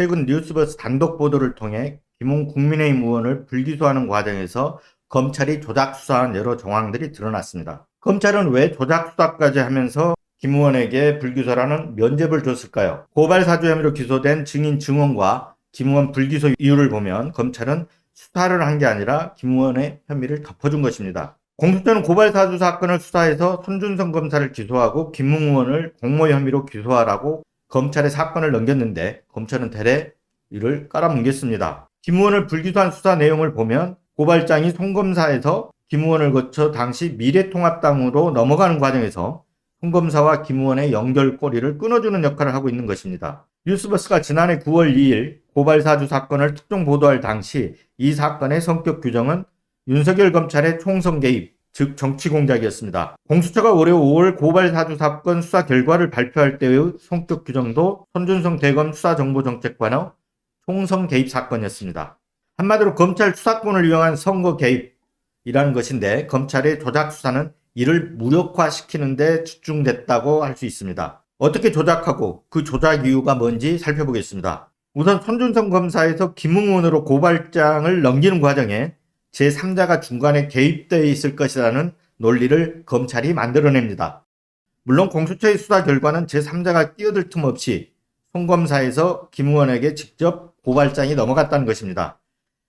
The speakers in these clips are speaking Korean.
최근 뉴스버스 단독 보도를 통해 김웅 국민의힘 의원을 불기소하는 과정에서 검찰이 조작 수사한 여러 정황들이 드러났습니다. 검찰은 왜 조작 수사까지 하면서 김 의원에게 불기소라는 면죄부를 줬을까요? 고발 사주 혐의로 기소된 증인 증언과 김 의원 불기소 이유를 보면 검찰은 수사를 한 게 아니라 김 의원의 혐의를 덮어준 것입니다. 공수처는 고발 사주 사건을 수사해서 손준성 검사를 기소하고 김웅 의원을 공모 혐의로 기소하라고 검찰에 사건을 넘겼는데 검찰은 대래 이를 깔아뭉갰습니다. 김 의원을 불기소한 수사 내용을 보면 고발장이 송 검사에서 김 의원을 거쳐 당시 미래통합당으로 넘어가는 과정에서 송 검사와 김 의원의 연결고리를 끊어주는 역할을 하고 있는 것입니다. 뉴스버스가 지난해 9월 2일 고발사주 사건을 특종 보도할 당시 이 사건의 성격 규정은 윤석열 검찰의 총선 개입, 즉 정치 공작이었습니다. 공수처가 올해 5월 고발사주 사건 수사 결과를 발표할 때의 성격 규정도 손준성 대검 수사정보정책관의 총선 개입 사건이었습니다. 한마디로 검찰 수사권을 이용한 선거 개입이라는 것인데 검찰의 조작 수사는 이를 무력화시키는 데 집중됐다고 할 수 있습니다. 어떻게 조작하고 그 조작 이유가 뭔지 살펴보겠습니다. 우선 손준성 검사에서 김웅 의원으로 고발장을 넘기는 과정에 제3자가 중간에 개입되어 있을 것이라는 논리를 검찰이 만들어냅니다. 물론 공수처의 수사 결과는 제3자가 끼어들 틈 없이 송 검사에서 김 의원에게 직접 고발장이 넘어갔다는 것입니다.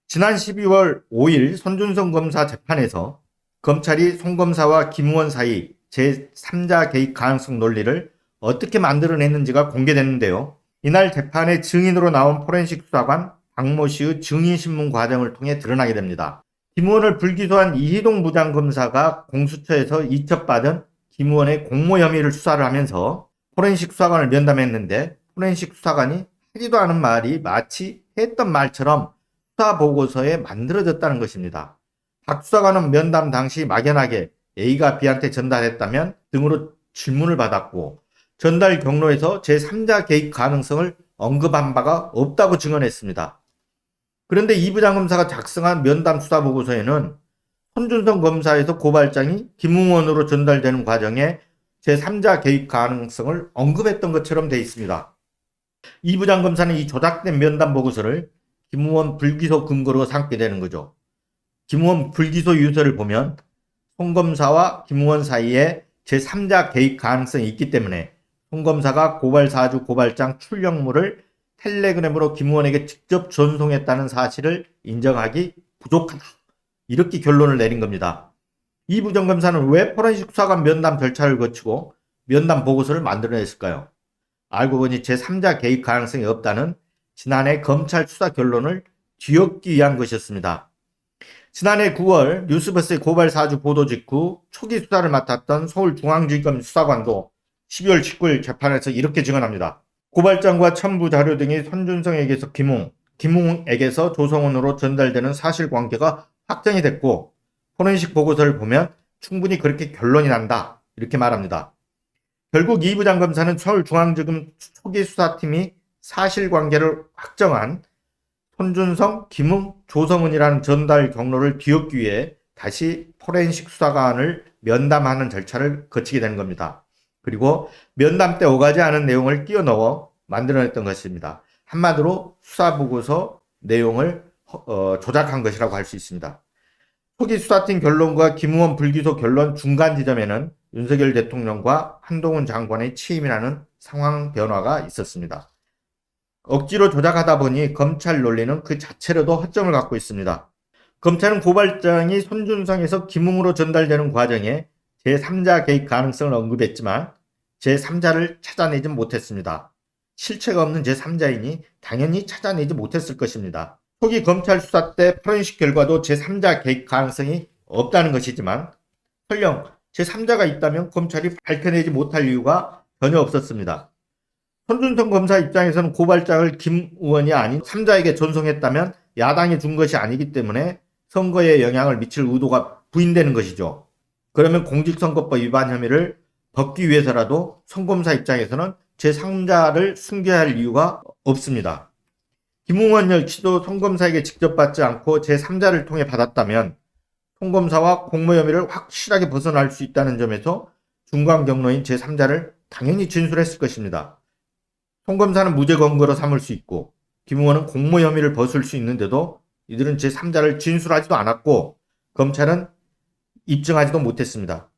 지난 12월 5일 손준성 검사 재판에서 검찰이 송 검사와 김 의원 사이 제3자 개입 가능성 논리를 어떻게 만들어냈는지가 공개됐는데요. 이날 재판의 증인으로 나온 포렌식 수사관 박모 씨의 증인신문 과정을 통해 드러나게 됩니다. 김 의원을 불기소한 이희동 부장검사가 공수처에서 이첩받은 김 의원의 공모 혐의를 수사를 하면서 포렌식 수사관을 면담했는데 포렌식 수사관이 하지도 않은 말이 마치 했던 말처럼 수사 보고서에 만들어졌다는 것입니다. 박 수사관은 면담 당시 막연하게 A가 B한테 전달했다면 등으로 질문을 받았고 전달 경로에서 제3자 개입 가능성을 언급한 바가 없다고 증언했습니다. 그런데 이 부장검사가 작성한 면담 수사 보고서에는 손준성 검사에서 고발장이 김웅 의원으로 전달되는 과정에 제3자 개입 가능성을 언급했던 것처럼 되어 있습니다. 이 부장검사는 이 조작된 면담 보고서를 김 의원 불기소 근거로 삼게 되는 거죠. 김 의원 불기소 유서를 보면 송 검사와 김 의원 사이에 제3자 개입 가능성이 있기 때문에 송 검사가 고발사주 고발장 출력물을 텔레그램으로 김 의원에게 직접 전송했다는 사실을 인정하기 부족하다. 이렇게 결론을 내린 겁니다. 이 부장검사는 왜 포렌식 수사관 면담 절차를 거치고 면담 보고서를 만들어냈을까요? 알고 보니 제3자 개입 가능성이 없다는 지난해 검찰 수사 결론을 뒤엎기 위한 것이었습니다. 지난해 9월 뉴스버스의 고발사주 보도 직후 초기 수사를 맡았던 서울중앙지검 수사관도 12월 19일 재판에서 이렇게 증언합니다. 고발장과 첨부 자료 등이 손준성에게서 김웅에게서 조성원으로 전달되는 사실관계가 확정이 됐고 포렌식 보고서를 보면 충분히 그렇게 결론이 난다. 이렇게 말합니다. 결국 이 부장검사는 서울중앙지검 초기 수사팀이 사실관계를 확정한 손준성, 김웅, 조성은이라는 전달 경로를 뒤엎기 위해 다시 포렌식 수사관을 면담하는 절차를 거치게 되는 겁니다. 그리고 면담 때 오가지 않은 내용을 끼워 넣어 만들어냈던 것입니다. 한마디로 수사보고서 내용을 조작한 것이라고 할 수 있습니다. 초기 수사팀 결론과 김 의원 불기소 결론 중간 지점에는 윤석열 대통령과 한동훈 장관의 취임이라는 상황 변화가 있었습니다. 억지로 조작하다 보니 검찰 논리는 그 자체로도 허점을 갖고 있습니다. 검찰은 고발장이 손준성에서 김웅으로 전달되는 과정에 제3자 개입 가능성을 언급했지만 제3자를 찾아내지 못했습니다. 실체가 없는 제3자이니 당연히 찾아내지 못했을 것입니다. 초기 검찰 수사 때 포렌식 결과도 제3자 개입 가능성이 없다는 것이지만 설령 제3자가 있다면 검찰이 밝혀내지 못할 이유가 전혀 없었습니다. 손준성 검사 입장에서는 고발장을 김 의원이 아닌 3자에게 전송했다면 야당이 준 것이 아니기 때문에 선거에 영향을 미칠 의도가 부인되는 것이죠. 그러면 공직선거법 위반 혐의를 벗기 위해서라도 송 검사 입장에서는 제3자를 숨겨야 할 이유가 없습니다. 김 의원 역시도 송 검사에게 직접 받지 않고 제3자를 통해 받았다면 송 검사와 공모 혐의를 확실하게 벗어날 수 있다는 점에서 중간 경로인 제3자를 당연히 진술했을 것입니다. 송 검사는 무죄 근거로 삼을 수 있고 김 의원은 공모 혐의를 벗을 수 있는데도 이들은 제3자를 진술하지도 않았고 검찰은 입증하지도 못했습니다.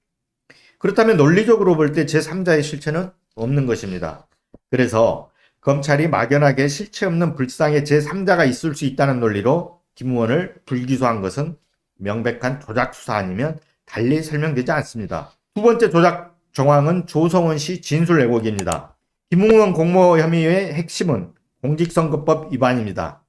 그렇다면 논리적으로 볼 때 제3자의 실체는 없는 것입니다. 그래서 검찰이 막연하게 실체 없는 불상의 제3자가 있을 수 있다는 논리로 김 의원을 불기소한 것은 명백한 조작 수사 아니면 달리 설명되지 않습니다. 두 번째 조작 정황은 조성은 씨 진술 왜곡입니다. 김 의원 공모 혐의의 핵심은 공직선거법 위반입니다.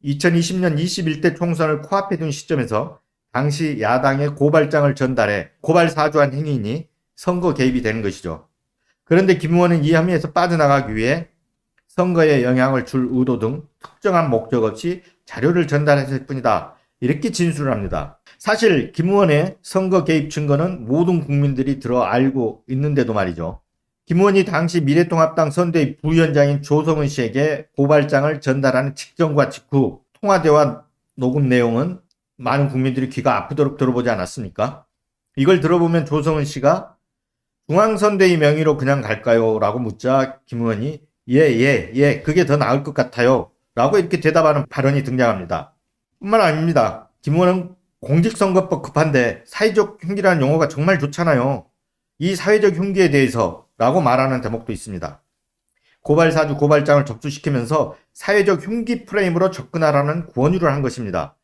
2020년 21대 총선을 코앞에 둔 시점에서 당시 야당에 고발장을 전달해 고발 사주한 행위니 선거 개입이 되는 것이죠. 그런데 김 의원은 이 혐의에서 빠져나가기 위해 선거에 영향을 줄 의도 등 특정한 목적 없이 자료를 전달했을 뿐이다. 이렇게 진술을 합니다. 사실 김 의원의 선거 개입 증거는 모든 국민들이 들어 알고 있는데도 말이죠. 김 의원이 당시 미래통합당 선대위 부위원장인 조성은 씨에게 고발장을 전달하는 직전과 직후 통화대화 녹음 내용은 많은 국민들이 귀가 아프도록 들어보지 않았습니까? 이걸 들어보면 조성은 씨가 중앙선대위 명의로 그냥 갈까요? 라고 묻자 김 의원이 예, 그게 더 나을 것 같아요. 라고 이렇게 대답하는 발언이 등장합니다. 뿐만 아닙니다. 김 의원은 공직선거법 급한데 사회적 흉기라는 용어가 정말 좋잖아요. 이 사회적 흉기에 대해서 라고 말하는 대목도 있습니다. 고발사주 고발장을 접수시키면서 사회적 흉기 프레임으로 접근하라는 권유를 한 것입니다.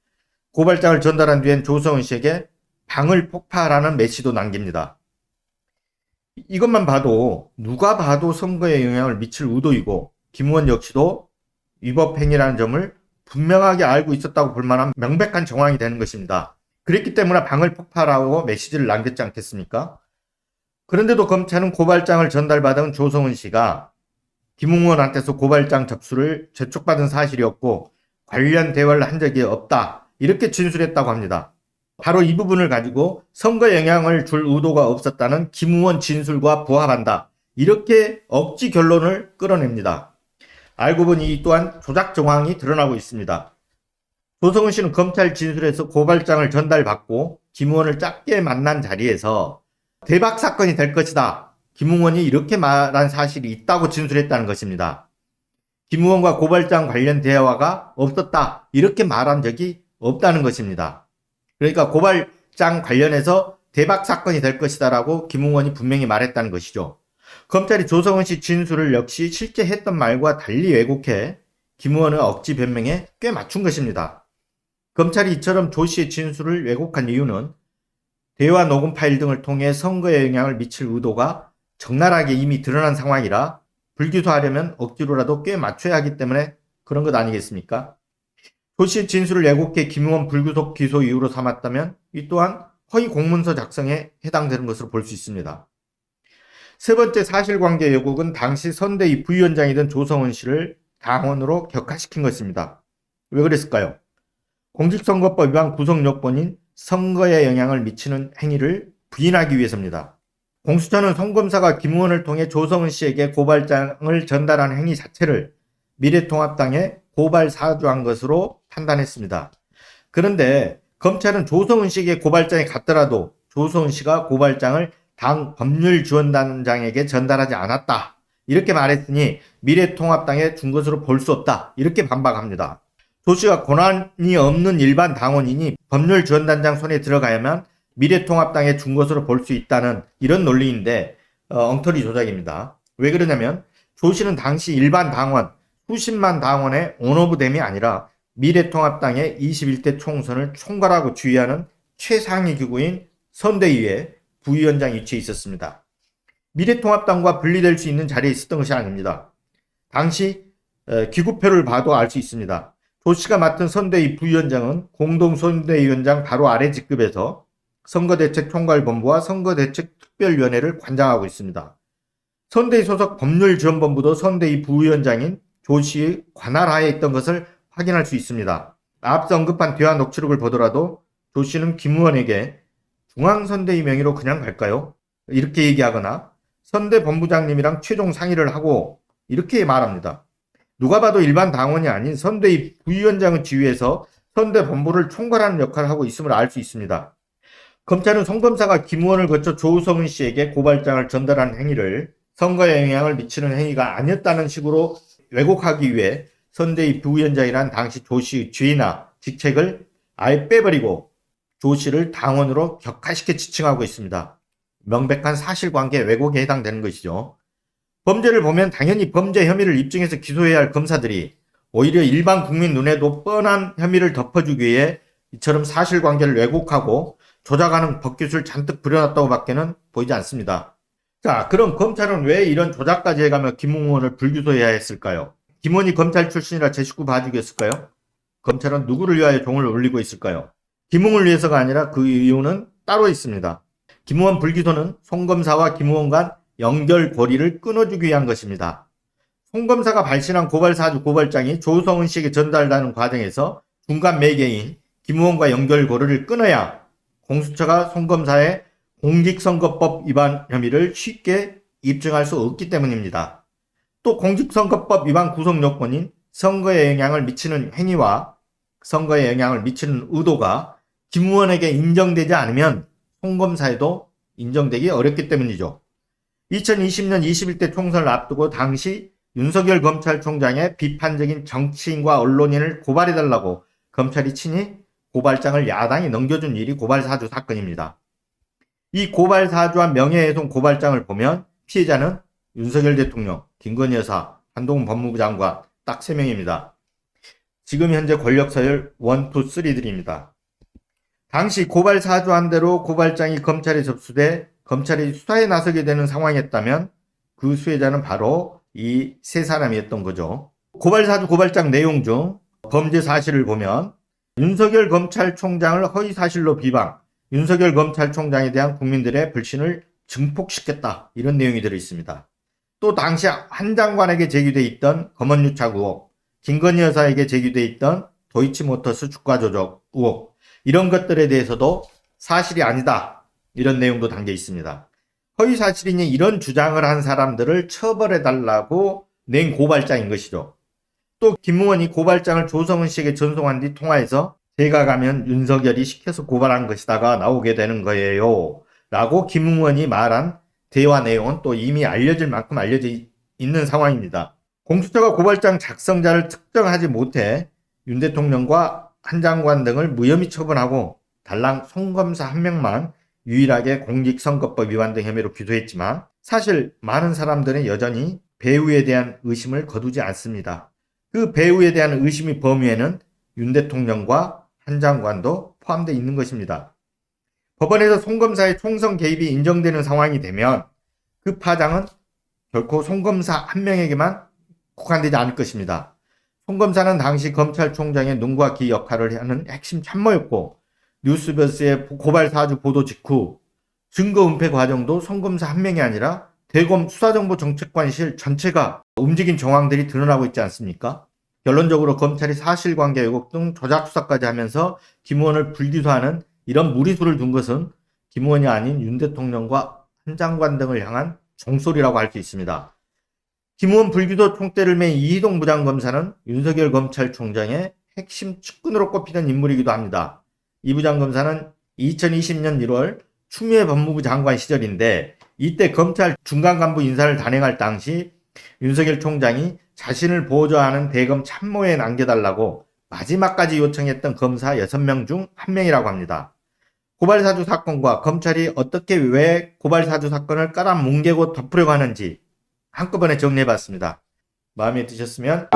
고발장을 전달한 뒤엔 조성은 씨에게 방을 폭파하라는 메시도 남깁니다. 이것만 봐도 누가 봐도 선거에 영향을 미칠 의도이고 김 의원 역시도 위법 행위라는 점을 분명하게 알고 있었다고 볼 만한 명백한 정황이 되는 것입니다. 그랬기 때문에 방을 폭파하라고 메시지를 남겼지 않겠습니까? 그런데도 검찰은 고발장을 전달받은 조성은 씨가 김 의원한테서 고발장 접수를 재촉받은 사실이 없고 관련 대화를 한 적이 없다. 이렇게 진술했다고 합니다. 바로 이 부분을 가지고 선거에 영향을 줄 의도가 없었다는 김 의원 진술과 부합한다. 이렇게 억지 결론을 끌어냅니다. 알고 보니 이 또한 조작 정황이 드러나고 있습니다. 조성은 씨는 검찰 진술에서 고발장을 전달받고 김 의원을 짧게 만난 자리에서 대박 사건이 될 것이다. 김 의원이 이렇게 말한 사실이 있다고 진술했다는 것입니다. 김 의원과 고발장 관련 대화가 없었다. 이렇게 말한 적이 없다는 것입니다. 그러니까 고발장 관련해서 대박 사건이 될 것이다라고 김 의원이 분명히 말했다는 것이죠. 검찰이 조성은 씨 진술을 역시 실제 했던 말과 달리 왜곡해 김 의원의 억지 변명에 꽤 맞춘 것입니다. 검찰이 이처럼 조 씨의 진술을 왜곡한 이유는 대화 녹음 파일 등을 통해 선거에 영향을 미칠 의도가 적나라하게 이미 드러난 상황이라 불기소하려면 억지로라도 꽤 맞춰야 하기 때문에 그런 것 아니겠습니까? 조 씨의 진술을 왜곡해 김 의원 불구속 기소 이유로 삼았다면 이 또한 허위 공문서 작성에 해당되는 것으로 볼 수 있습니다. 세 번째 사실관계 왜곡은 당시 선대위 부위원장이던 조성은 씨를 당원으로 격하시킨 것입니다. 왜 그랬을까요? 공직선거법 위반 구성 요건인 선거에 영향을 미치는 행위를 부인하기 위해서입니다. 공수처는 송검사가 김 의원을 통해 조성은 씨에게 고발장을 전달한 행위 자체를 미래통합당에 고발 사주한 것으로 판단했습니다. 그런데 검찰은 조성은 씨에게 고발장이 갔더라도 조성은 씨가 고발장을 당 법률지원단장에게 전달하지 않았다. 이렇게 말했으니 미래통합당에 준 것으로 볼 수 없다. 이렇게 반박합니다. 조 씨가 권한이 없는 일반 당원이니 법률지원단장 손에 들어가야만 미래통합당에 준 것으로 볼 수 있다는 이런 논리인데 엉터리 조작입니다. 왜 그러냐면 조 씨는 당시 일반 당원 수십만 당원의 온오브댐이 아니라 미래통합당의 21대 총선을 총괄하고 주의하는 최상위 기구인 선대위에 부위원장 위치에 있었습니다. 미래통합당과 분리될 수 있는 자리에 있었던 것이 아닙니다. 당시 기구표를 봐도 알 수 있습니다. 조 씨가 맡은 선대위 부위원장은 공동선대위원장 바로 아래 직급에서 선거대책총괄본부와 선거대책특별위원회를 관장하고 있습니다. 선대위 소속 법률지원본부도 선대위 부위원장인 조 씨의 관할하에 있던 것을 확인할 수 있습니다. 앞서 언급한 대화 녹취록을 보더라도 조 씨는 김 의원에게 중앙선대위 명의로 그냥 갈까요? 이렇게 얘기하거나 선대본부장님이랑 최종 상의를 하고 이렇게 말합니다. 누가 봐도 일반 당원이 아닌 선대위 부위원장을 지휘해서 선대본부를 총괄하는 역할을 하고 있음을 알 수 있습니다. 검찰은 송검사가 김 의원을 거쳐 조성은 씨에게 고발장을 전달한 행위를 선거에 영향을 미치는 행위가 아니었다는 식으로 왜곡하기 위해 선대위 부위원장이란 당시 조 씨의 죄나 직책을 아예 빼버리고 조 씨를 당원으로 격화시켜 지칭하고 있습니다. 명백한 사실관계 왜곡에 해당되는 것이죠. 범죄를 보면 당연히 범죄 혐의를 입증해서 기소해야 할 검사들이 오히려 일반 국민 눈에도 뻔한 혐의를 덮어주기 위해 이처럼 사실관계를 왜곡하고 조작하는 법규를 잔뜩 부려놨다고 밖에는 보이지 않습니다. 자, 그럼 검찰은 왜 이런 조작까지 해가며 김웅 의원을 불기소해야 했을까요? 김 의원이 검찰 출신이라 제 식구 봐주겠을까요? 검찰은 누구를 위하여 종을 울리고 있을까요? 김웅을 위해서가 아니라 그 이유는 따로 있습니다. 김 의원 불기소는 송 검사와 김 의원 간 연결고리를 끊어주기 위한 것입니다. 송 검사가 발신한 고발사주 고발장이 조성은 씨에게 전달되는 과정에서 중간 매개인 김 의원과 연결고리를 끊어야 공수처가 송 검사의 공직선거법 위반 혐의를 쉽게 입증할 수 없기 때문입니다. 또 공직선거법 위반 구성 요건인 선거에 영향을 미치는 행위와 선거에 영향을 미치는 의도가 김 의원에게 인정되지 않으면 송 검사에도 인정되기 어렵기 때문이죠. 2020년 21대 총선을 앞두고 당시 윤석열 검찰총장의 비판적인 정치인과 언론인을 고발해달라고 검찰이 친히 고발장을 야당이 넘겨준 일이 고발사주 사건입니다. 이 고발사주와 명예훼손 고발장을 보면 피해자는 윤석열 대통령, 김건희 여사, 한동훈 법무부 장관 딱 3명입니다. 지금 현재 권력서열 1, 2, 3들입니다. 당시 고발사주한 대로 고발장이 검찰에 접수돼 검찰이 수사에 나서게 되는 상황이었다면 그 수혜자는 바로 이 세 사람이었던 거죠. 고발사주 고발장 내용 중 범죄 사실을 보면 윤석열 검찰총장을 허위사실로 비방, 윤석열 검찰총장에 대한 국민들의 불신을 증폭시켰다. 이런 내용이 들어있습니다. 또 당시 한 장관에게 제기돼 있던 검언유착 의혹, 김건희 여사에게 제기돼 있던 도이치모터스 주가 조작 의혹, 이런 것들에 대해서도 사실이 아니다. 이런 내용도 담겨 있습니다. 허위사실이니 이런 주장을 한 사람들을 처벌해달라고 낸 고발장인 것이죠. 또 김 의원이 고발장을 조성은 씨에게 전송한 뒤 통화에서 제가 가면 윤석열이 시켜서 고발한 것이다가 나오게 되는 거예요. 라고 김 의원이 말한 대화 내용은 또 이미 알려질 만큼 알려져 있는 상황입니다. 공수처가 고발장 작성자를 특정하지 못해 윤 대통령과 한 장관 등을 무혐의 처분하고 달랑 송 검사 한 명만 유일하게 공직선거법 위반 등 혐의로 기소했지만 사실 많은 사람들은 여전히 배우에 대한 의심을 거두지 않습니다. 그 배우에 대한 의심의 범위에는 윤 대통령과 한 장관도 포함되어 있는 것입니다. 법원에서 송 검사의 총선 개입이 인정되는 상황이 되면 그 파장은 결코 송 검사 한 명에게만 국한되지 않을 것입니다. 송 검사는 당시 검찰총장의 눈과 귀 역할을 하는 핵심 참모였고 뉴스버스의 고발사주 보도 직후 증거 은폐 과정도 송 검사 한 명이 아니라 대검 수사정보정책관실 전체가 움직인 정황들이 드러나고 있지 않습니까? 결론적으로 검찰이 사실관계 왜곡 등 조작 수사까지 하면서 김 의원을 불기소하는 이런 무리수를 둔 것은 김 의원이 아닌 윤 대통령과 한 장관 등을 향한 종소리라고 할 수 있습니다. 김 의원 불기소 총대를 맨 이희동 부장검사는 윤석열 검찰총장의 핵심 측근으로 꼽히는 인물이기도 합니다. 이 부장검사는 2020년 1월 추미애 법무부 장관 시절인데 이때 검찰 중간 간부 인사를 단행할 당시 윤석열 총장이 자신을 보좌하는 대검 참모에 남겨달라고 마지막까지 요청했던 검사 6명 중 1명이라고 합니다. 고발사주 사건과 검찰이 어떻게 왜 고발사주 사건을 깔아뭉개고 덮으려고 하는지 한꺼번에 정리해봤습니다. 마음에 드셨으면